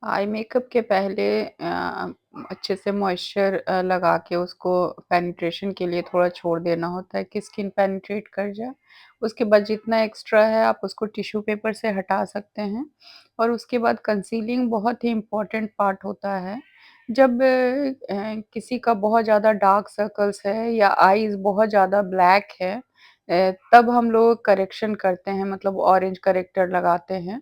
Eye makeup के पहले अच्छे से मॉइस्चर लगा के उसको पेनिट्रेशन के लिए थोड़ा छोड़ देना होता है कि स्किन पेनिट्रेट कर जाए। उसके बाद जितना एक्स्ट्रा है आप उसको टिश्यू पेपर से हटा सकते हैं और उसके बाद कंसीलिंग बहुत ही इम्पोर्टेंट पार्ट होता है। जब किसी का बहुत ज़्यादा डार्क सर्कल्स है या आईज़ बहुत ज़्यादा ब्लैक है तब हम लोग करेक्शन करते हैं मतलब ऑरेंज करेक्टर लगाते हैं।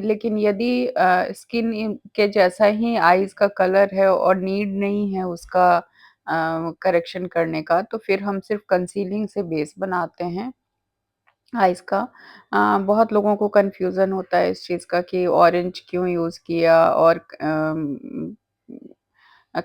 लेकिन यदि स्किन के जैसा ही आईज़ का कलर है और नीड नहीं है उसका करेक्शन करने का, तो फिर हम सिर्फ़ कंसीलिंग से बेस बनाते हैं आइज़ का। बहुत लोगों को कन्फ्यूज़न होता है इस चीज़ का कि ऑरेंज क्यों यूज़ किया और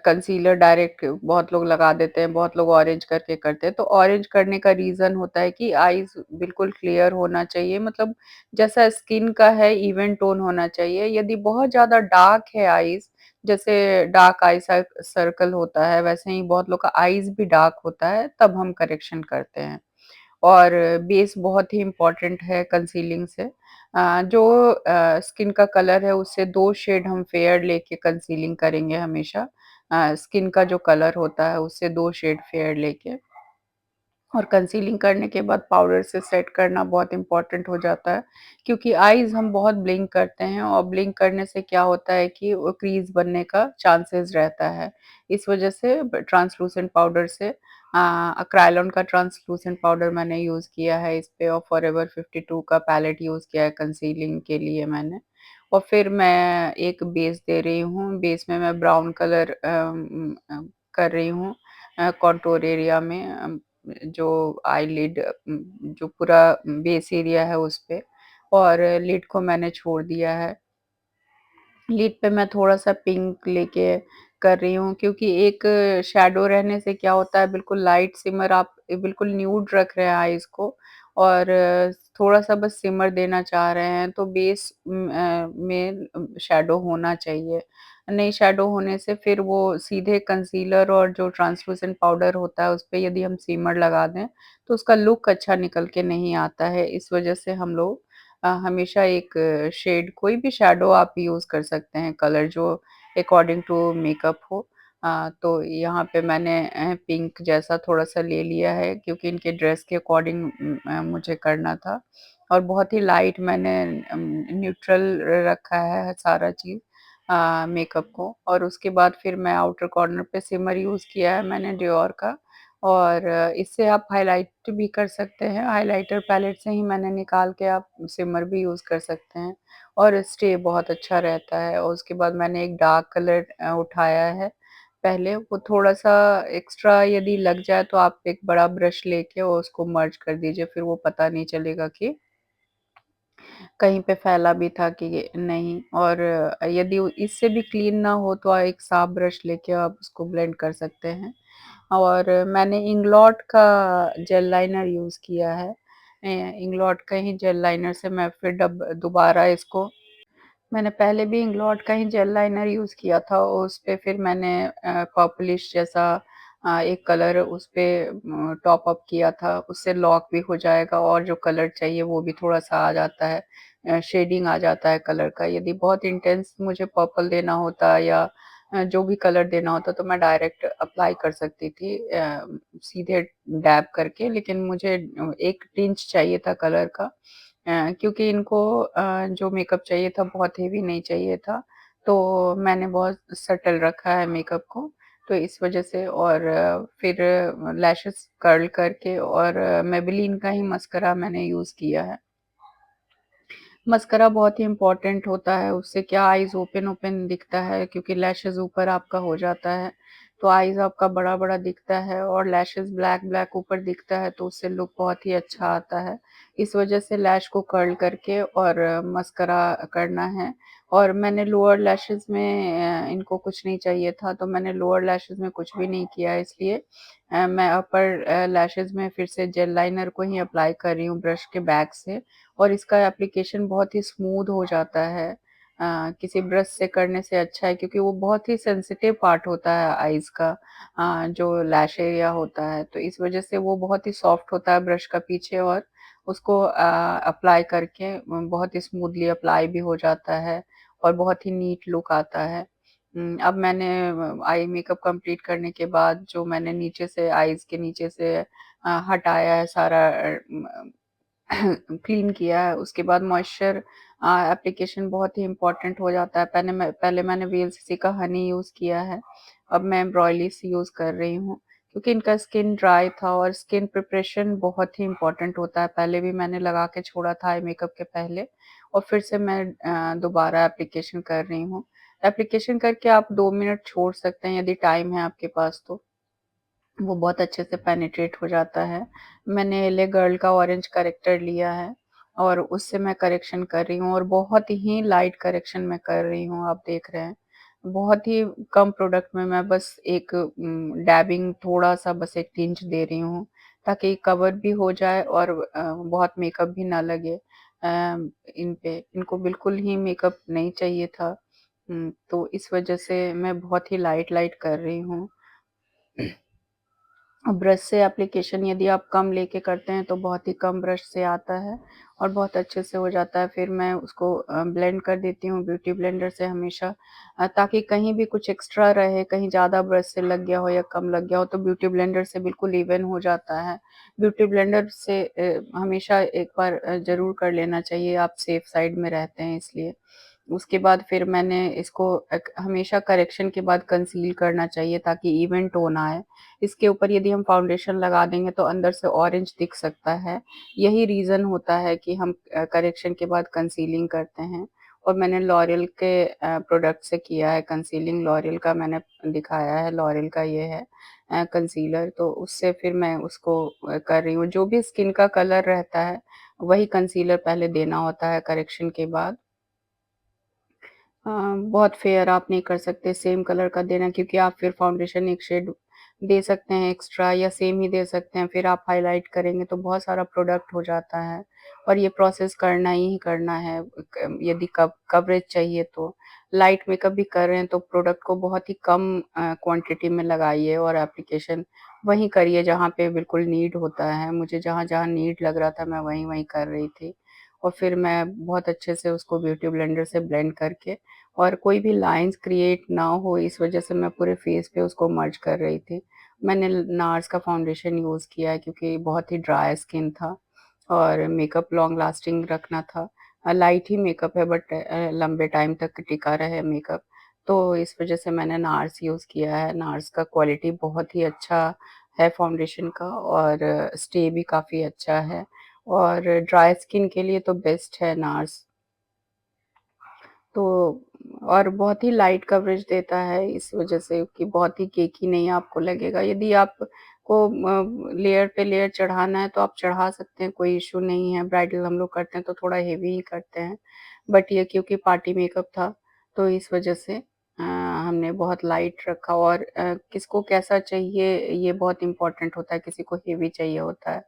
कंसीलर डायरेक्ट बहुत लोग लगा देते हैं, बहुत लोग ऑरेंज करके करते हैं। तो ऑरेंज करने का रीज़न होता है कि आइज़ बिल्कुल क्लियर होना चाहिए मतलब जैसा स्किन का है इवन टोन होना चाहिए। यदि बहुत ज़्यादा डार्क है आइज़, जैसे डार्क आई सर्कल होता है, वैसे ही बहुत लोग का आइज़ भी डार्क होता है, तब हम करेक्शन करते हैं। और बेस बहुत ही इम्पोर्टेंट है कंसीलिंग से। जो स्किन का कलर है उससे 2 शेड हम फेयर लेके कंसीलिंग करेंगे हमेशा। स्किन का जो कलर होता है उससे 2 शेड फेयर लेके और कंसीलिंग करने के बाद पाउडर से सेट करना बहुत इम्पोर्टेंट हो जाता है, क्योंकि आईज़ हम बहुत ब्लिंक करते हैं और ब्लिंक करने से क्या होता है कि वो क्रीज़ बनने का चांसेस रहता है। इस वजह से ब ट्रांसलूसेंट पाउडर से क्रायोलॉन का ट्रांसलूसेंट पाउडर मैंने यूज़ किया है इस पे और फॉरएवर 52 का पैलेट यूज़ किया है कंसीलिंग के लिए मैंने। और फिर मैं एक बेस दे रही हूँ, बेस में मैं ब्राउन कलर कर रही हूँ कॉन्टूर एरिया में जो आईलिड जो पूरा बेस एरिया है उस पे और लिड को मैंने छोड़ दिया है। लिड पे मैं थोड़ा-सा पिंक लेके कर रही हूँ क्योंकि एक शैडो रहने से क्या होता है बिल्कुल लाइट सिमर आप बिल्कुल न्यूड रख रहे हैं आईज़ को और थोड़ा-सा बस सिमर देना चाह रहे हैं तो बेस में शैडो होना चाहिए। नहीं शैडो होने से फिर वो सीधे कंसीलर और जो ट्रांसलूसेंट पाउडर होता है उसपे यदि हम सिमर लगा दें, तो उसका लुक अच्छा निकल के नहीं आता है। इस वजह से हम लोग हमेशा एक शेड कोई भी शैडो आप यूज़ कर सकते हैं कलर जो अकॉर्डिंग टू मेकअप हो। तो यहाँ पे मैंने पिंक जैसा थोड़ा-सा ले लिया है क्योंकि इनके ड्रेस के अकॉर्डिंग मुझे करना था और बहुत ही लाइट मैंने न्यूट्रल रखा है सारा चीज़ मेकअप को और उसके बाद फिर मैं आउटर कॉर्नर पे शिमर यूज़ किया है मैंने डियोर का और इससे आप हाइलाइट भी कर सकते हैं, हाइलाइटर पैलेट से ही मैंने निकाल के आप शिमर भी यूज़ कर सकते हैं और स्टे बहुत अच्छा रहता है और उसके बाद मैंने एक डार्क कलर उठाया है, पहले वो थोड़ा-सा एक्स्ट्रा यदि लग जाए तो आप एक बड़ा ब्रश लेके और उसको मर्ज कर दीजिए, फिर वो पता नहीं चलेगा कि कहीं पे फैला भी था कि ये नहीं और यदि इससे भी क्लीन ना हो तो एक साफ ब्रश लेके आप उसको ब्लेंड कर सकते हैं। और मैंने इंगलॉट का जेल लाइनर यूज़ किया है। इंगलॉट का ही जेल लाइनर से मैं फिर डब दोबारा इसको मैंने पहले भी इंगलॉट का ही जेल लाइनर यूज़ किया था और उसपे फिर मैंने पर्पलिश जैसा एक कलर उसपे टॉप अप किया था, उससे लॉक भी हो जाएगा और जो कलर चाहिए वो भी थोड़ा-सा आ जाता है शेडिंग आ जाता है कलर का। यदि बहुत इंटेंस मुझे पर्पल देना होता या जो भी कलर देना होता तो मैं डायरेक्ट अप्लाई कर सकती थी सीधे डैब करके लेकिन मुझे एक टिंच चाहिए था कलर का क्योंकि इनको जो मेकअप चाहिए था बहुत हेवी नहीं चाहिए था, तो मैंने बहुत सटल रखा है मेकअप को, तो इस वज़ह से और फिर लैशेज़ कर्ल करके और मेबेलिन का ही मस्करा मैंने यूज़ किया है। मस्करा बहुत ही इम्पोर्टेंट होता है, उससे क्या आइज़ ओपन-ओपन दिखता है क्योंकि लैशेज़ ऊपर आपका हो जाता है, तो आइज़ आपका बड़ा-बड़ा दिखता है और लैशेज़ ब्लैक-ब्लैक ऊपर दिखता है, तो उससे लुक बहुत ही अच्छा आता है। इस वजह से लैश को कर्ल करके और मस्करा करना है और मैंने लोअर लैशेज़ में इनको कुछ नहीं चाहिए था, तो मैंने लोअर लैशेज़ में कुछ भी नहीं किया इसलिए मैं अपर लैशेज़ में फिर से जेल लाइनर को ही अप्लाई कर रही हूँ ब्रश के बैक से और इसका एप्लीकेशन बहुत ही स्मूथ हो जाता है। किसी ब्रश से करने से अच्छा है क्योंकि वो बहुत ही सेंसिटिव पार्ट होता है आइज़ का जो लैश एरिया होता है, तो इस वज़ह से वो बहुत ही सॉफ्ट होता है ब्रश का पीछे और उसको अप्लाई करके बहुत ही स्मूथली अप्लाई भी हो जाता है और बहुत ही नीट लुक आता है। अब मैंने आई मेकअप कंप्लीट करने के बाद जो मैंने नीचे से आईज़ के नीचे से हटाया है सारा क्लीन किया है, उसके बाद मॉइस्चर एप्लीकेशन बहुत ही इम्पोर्टेंट हो जाता है। पहले मैंने वीएलसीसी का हनी यूज़ किया है, अब मैं एम्ब्रॉयलिस यूज़ कर रही हूँ, क्योंकि इनका स्किन ड्राई था और स्किन प्रिपरेशन बहुत ही इम्पोर्टेंट होता है। पहले भी मैंने लगा के छोड़ा था आई मेकअप के पहले और फिर से मैं दोबारा एप्लीकेशन कर रही हूँ। एप्लीकेशन करके आप 2 मिनट छोड़ सकते हैं यदि टाइम है आपके पास तो। वो बहुत अच्छे से पेनिट्रेट हो जाता है। मैंने एलए गर्ल का ऑरेंज करेक्टर लिया है और उससे मैं करेक्शन कर रही हूँ और बहुत ही लाइट करेक्शन मैं कर रही हूँ, आप देख रहे हैं। बहुत ही कम प्रोडक्ट में मैं बस एक डैबिंग थोड़ा-सा बस एक टिंच दे रही हूँ, ताकि कवर भी हो जाए और बहुत मेकअप भी ना लगे इन पे। इनको बिल्कुल ही मेकअप नहीं चाहिए था। तो इस वज़ह से मैं बहुत ही लाइट-लाइट कर रही हूँ। ब्रश से एप्लीकेशन यदि आप कम लेके करते हैं तो बहुत ही कम ब्रश से आता है और बहुत अच्छे से हो जाता है। फिर मैं उसको ब्लेंड कर देती हूँ ब्यूटी ब्लेंडर से हमेशा, ताकि कहीं भी कुछ एक्स्ट्रा रहे, कहीं ज़्यादा ब्रश से लग गया हो या कम लग गया हो तो ब्यूटी ब्लेंडर से बिल्कुल इवन हो जाता है। ब्यूटी ब्लेंडर से हमेशा एक बार ज़रूर कर लेना चाहिए, आप सेफ साइड में रहते हैं इसलिए। उसके बाद फिर मैंने इसको हमेशा करेक्शन के बाद कंसील करना चाहिए ताकि इवन टोन आए। इसके ऊपर यदि हम फाउंडेशन लगा देंगे तो अंदर से ऑरेंज दिख सकता है। यही रीज़न होता है कि हम करेक्शन के बाद कंसीलिंग करते हैं और मैंने लॉरियल के प्रोडक्ट से किया है कंसीलिंग। लॉरियल का मैंने दिखाया है, लॉरियल का ये है कंसीलर, तो उससे फिर मैं उसको कर रही हूँ। जो भी स्किन का कलर रहता है, वही कंसीलर पहले देना होता है करेक्शन के बाद। बहुत फेयर आप नहीं कर सकते सेम कलर का देना, क्योंकि आप फिर फाउंडेशन एक शेड दे सकते हैं एक्स्ट्रा या सेम ही दे सकते हैं, फिर आप हाइलाइट करेंगे तो बहुत सारा प्रोडक्ट हो जाता है और ये प्रोसेस करना ही करना है। यदि कवरेज चाहिए तो लाइट मेकअप भी कर रहे हैं तो प्रोडक्ट को बहुत ही कम क्वांटिटी में लगाइए और एप्लीकेशन वहीं करिए जहाँ पे बिल्कुल नीड होता है। मुझे जहाँ जहाँ नीड लग रहा था मैं वहीं वहीं कर रही थी और फिर मैं बहुत अच्छे से उसको ब्यूटी ब्लेंडर से ब्लेंड करके और कोई भी लाइन्स क्रिएट ना हो इस वज़ह से मैं पूरे फेस पे उसको मर्ज कर रही थी। मैंने नार्स का फाउंडेशन यूज़ किया है क्योंकि बहुत ही ड्राई स्किन था और मेकअप लॉन्ग लास्टिंग रखना था। लाइट ही मेकअप है बट लंबे टाइम तक टिका रहे मेकअप, तो इस वज़ह से मैंने नार्स यूज़ किया है। नार्स का क्वालिटी बहुत ही अच्छा है फाउंडेशन का और स्टे भी काफ़ी अच्छा है और ड्राई स्किन के लिए तो बेस्ट है नार्स। तो और बहुत ही लाइट कवरेज देता है इस वज़ह से कि बहुत ही केकी नहीं आपको लगेगा। यदि आपको लेयर पे लेयर चढ़ाना है तो आप चढ़ा सकते हैं, कोई इश्यू नहीं है। ब्राइडल हम लोग करते हैं तो थोड़ा हेवी ही करते हैं। बट ये क्योंकि पार्टी मेकअप था तो इस वज़ह से हमने बहुत लाइट रखा और किसको कैसा चाहिए ये बहुत इम्पोर्टेंट होता है। किसी को हेवी चाहिए होता है,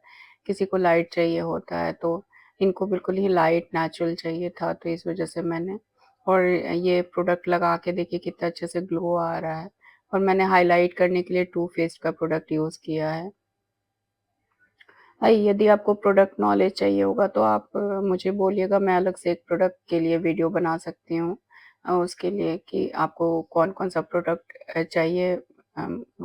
किसी को लाइट चाहिए होता है, तो इनको बिल्कुल ही लाइट नेचुरल चाहिए था तो इस वज़ह से मैंने और ये प्रोडक्ट लगा के देखिए कितना अच्छे से ग्लो आ रहा है और मैंने हाइलाइट करने के लिए टू फेस्ड का प्रोडक्ट यूज़ किया है। यदि आपको प्रोडक्ट नॉलेज चाहिए होगा तो आप मुझे बोलिएगा, मैं अलग से एक प्रोडक्ट के लिए वीडियो बना सकती हूँ। उसके लिए कि आपको कौन-कौन सा प्रोडक्ट चाहिए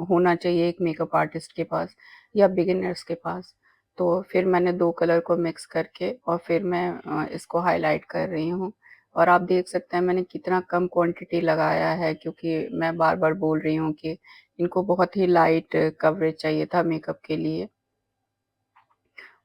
होना चाहिए एक मेकअप आर्टिस्ट के पास या बिगिनर्स के पास। तो फिर मैंने 2 कलर को मिक्स करके और फिर मैं इसको हाइलाइट कर रही हूँ और आप देख सकते हैं मैंने कितना कम क्वांटिटी लगाया है, क्योंकि मैं बार-बार बोल रही हूँ कि इनको बहुत ही लाइट कवरेज चाहिए था मेकअप के लिए।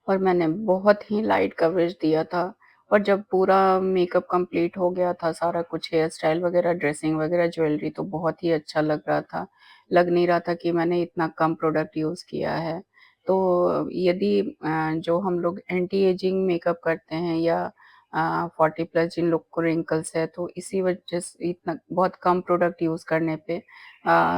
और मैंने बहुत ही लाइट कवरेज दिया था और जब पूरा मेकअप कंप्लीट हो गया था, सारा कुछ हेयर स्टाइल वगैरह, ड्रेसिंग वगैरह, ज्वेलरी तो बहुत ही अच्छा लग रहा था। लग नहीं रहा था कि मैंने इतना कम प्रोडक्ट यूज़ किया है। तो यदि जो हम लोग एंटी एजिंग मेकअप करते हैं या 40 प्लस जिन लोग को रिंकल्स है, तो इसी वजह से इतना बहुत कम प्रोडक्ट यूज़ करने पे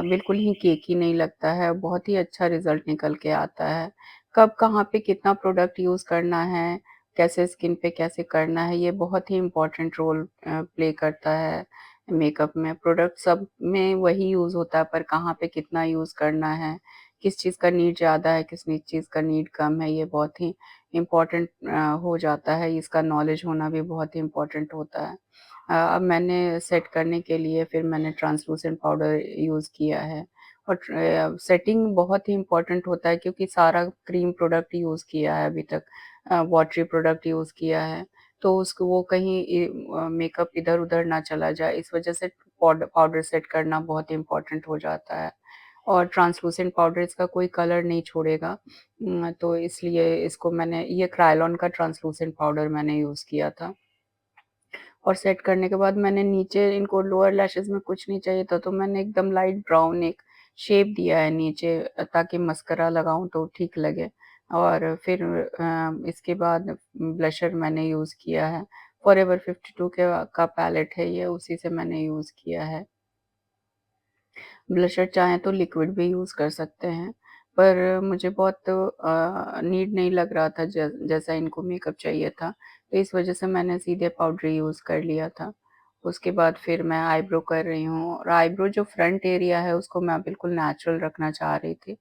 बिल्कुल ही केकी नहीं लगता है, बहुत ही अच्छा रिज़ल्ट निकल के आता है। कब कहाँ पे कितना प्रोडक्ट यूज़ करना है, कैसे स्किन पे कैसे करना है, ये बहुत ही इम्पोर्टेंट रोल प्ले करता है मेकअप में। प्रोडक्ट सब में वही यूज़ होता है पर कहाँ पे कितना यूज़ करना है, किस चीज़ का नीड ज़्यादा है, किस नी चीज़ का नीड कम है, ये बहुत ही इम्पोर्टेंट हो जाता है। इसका नॉलेज होना भी बहुत ही इम्पोर्टेंट होता है। अब मैंने सेट करने के लिए फिर मैंने ट्रांसलूसेंट पाउडर यूज़ किया है और सेटिंग बहुत ही इम्पोर्टेंट होता है क्योंकि सारा क्रीम प्रोडक्ट यूज़ किया है अभी तक, वाटरी प्रोडक्ट यूज़ किया है, तो उसको वो कहीं मेकअप इधर-उधर ना चला जाए, इस वजह से पाउडर सेट करना बहुत इम्पोर्टेंट हो जाता है। और ट्रांसलूसेंट पाउडर इसका कोई कलर नहीं छोड़ेगा, तो इसलिए इसको मैंने ये क्रायलॉन का ट्रांसलूसेंट पाउडर मैंने यूज़ किया था। और सेट करने के बाद मैंने नीचे इनको लोअर लैशेज़ में कुछ नहीं चाहिए था, तो मैंने एकदम लाइट ब्राउन एक शेप दिया है नीचे, ताकि मस्करा लगाऊँ तो ठीक लगे। और फिर इसके बाद ब्लशर मैंने यूज़ किया है, फॉरएवर 52 का पैलेट है ये, उसी से मैंने यूज़ किया है। ब्लशर चाहें तो लिक्विड भी यूज़ कर सकते हैं, पर मुझे बहुत नीड नहीं लग रहा था जैसा इनको मेकअप चाहिए था, तो इस वज़ह से मैंने सीधे पाउडर यूज़ कर लिया था। उसके बाद फिर मैं आईब्रो कर रही हूँ और आईब्रो जो फ्रंट एरिया है उसको मैं बिल्कुल नेचुरल रखना चाह रही थी।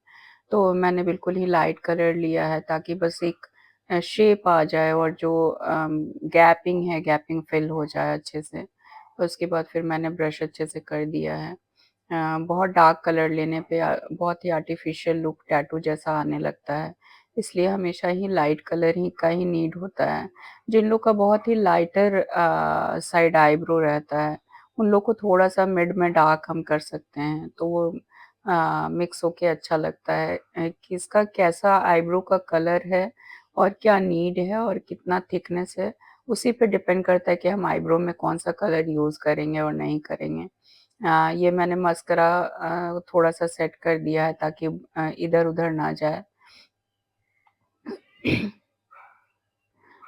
तो मैंने बिल्कुल ही लाइट कलर लिया है ताकि बस एक शेप आ जाए और जो गैपिंग है, गैपिंग फिल हो जाए अच्छे से। उसके बाद फिर मैंने ब्रश अच्छे से कर दिया है। बहुत डार्क कलर लेने पे बहुत ही आर्टिफ़िशियल लुक टैटू जैसा आने लगता है। इसलिए हमेशा ही लाइट कलर ही का ही नीड होता है। जिन लोग का बहुत ही लाइटर साइड आईब्रो रहता है, उन लोग को थोड़ा-सा मिड में डार्क हम कर सकते हैं, तो वो मिक्स होके अच्छा लगता है। किसका कैसा आईब्रो का कलर है और क्या नीड है और कितना थिकनेस है, उसी पे डिपेंड करता है कि हम आईब्रो में कौन-सा कलर यूज़ करेंगे और नहीं करेंगे। ये मैंने मस्करा थोड़ा-सा सेट कर दिया है ताकि इधर-उधर ना जाए।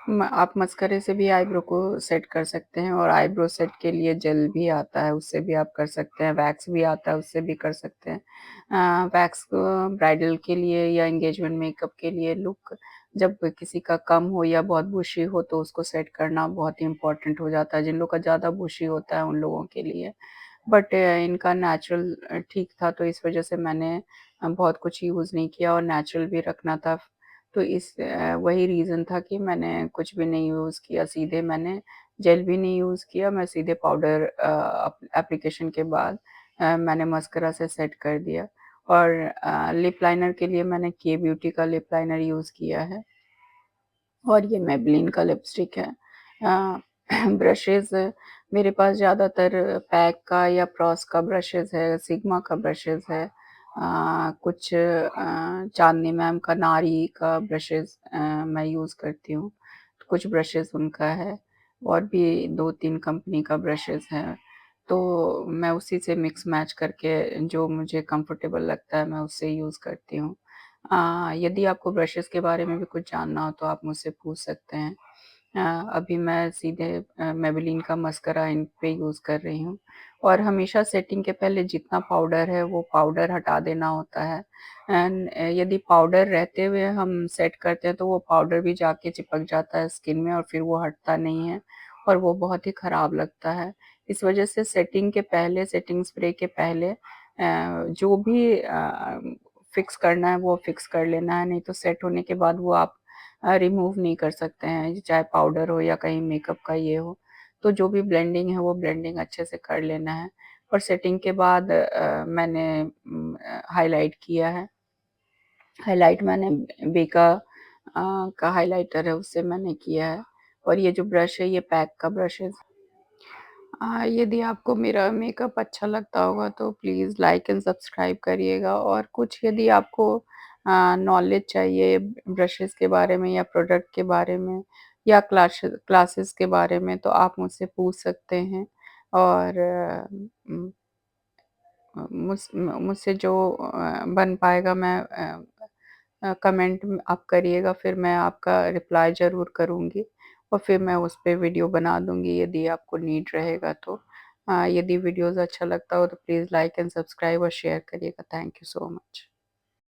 आप मस्करे से भी आईब्रो को सेट कर सकते हैं और आईब्रो सेट के लिए जेल भी आता है, उससे भी आप कर सकते हैं, वैक्स भी आता है, उससे भी कर सकते हैं। वैक्स को ब्राइडल के लिए या एंगेजमेंट मेकअप के लिए लुक जब किसी का कम हो या बहुत बुशी हो तो उसको सेट करना बहुत ही इम्पोर्टेंट हो जाता है। जिन लोग का ज़्यादा बुशी होता है उन लोगों के लिए। बट इनका नेचुरल ठीक था, तो इस वज़ह से मैंने बहुत कुछ यूज़ नहीं किया और नेचुरल भी रखना था। तो वही रीज़न था कि मैंने कुछ भी नहीं यूज़ किया, सीधे मैंने जेल भी नहीं यूज़ किया, मैं सीधे पाउडर एप्लीकेशन के बाद मैंने मस्करा से सेट कर दिया। और लिप लाइनर के लिए मैंने के ब्यूटी का लिप लाइनर यूज़ किया है। और ये मेबेलिन का लिपस्टिक है। अ, ब्रशेज़ मेरे पास ज़्यादातर पैक का या प्रॉस का ब्रशेज़ है, सिग्मा का ब्रशेज़ है। कुछ चांदनी मैम का नारी का ब्रशेज़ मैं यूज़ करती हूँ। कुछ ब्रशेज़ उनका है और भी 2-3 कंपनी का ब्रशेज़ है। तो मैं उसी से मिक्स मैच करके जो मुझे कंफर्टेबल लगता है मैं उससे यूज़ करती हूँ। यदि आपको ब्रशेज़ के बारे में भी कुछ जानना हो तो आप मुझसे पूछ सकते हैं। अभी मैं सीधे मेबेलिन का मस्करा इन पे यूज़ कर रही हूँ और हमेशा सेटिंग के पहले जितना पाउडर है वो पाउडर हटा देना होता है। यदि पाउडर रहते हुए हम सेट करते हैं तो वो पाउडर भी जाके चिपक जाता है स्किन में और फिर वो हटता नहीं है और वो बहुत ही खराब लगता है। इस वजह से सेटिंग के पहले, सेटिंग स्प्रे के पहले जो भी फिक्स करना है वो फिक्स कर लेना है, नहीं तो सेट होने के बाद वो आप रिमूव नहीं कर सकते हैं, चाहे पाउडर हो या कहीं मेकअप का ये हो। तो जो भी ब्लेंडिंग है वो ब्लेंडिंग अच्छे से कर लेना है और सेटिंग के बाद मैंने हाइलाइट किया है। हाइलाइट मैंने बेका का हाइलाइटर है उससे मैंने किया है और ये जो ब्रश है ये पैक का ब्रश है। यदि आपको मेरा मेकअप अच्छा लगता होगा तो प्लीज़ लाइक एंड सब्सक्राइब करिएगा और कुछ यदि आपको नॉलेज चाहिए ब्रशेज़ के बारे में या प्रोडक्ट के बारे में या क्लासेस के बारे में तो आप मुझसे पूछ सकते हैं और मुझसे जो बन पाएगा मैं कमेंट आप करिएगा फिर मैं आपका रिप्लाई ज़रूर करूँगी और फिर मैं उस पे वीडियो बना दूँगी यदि आपको नीड रहेगा तो। यदि वीडियोज़ अच्छा लगता हो तो प्लीज़ लाइक एंड सब्सक्राइब और शेयर करिएगा। Thank you so much.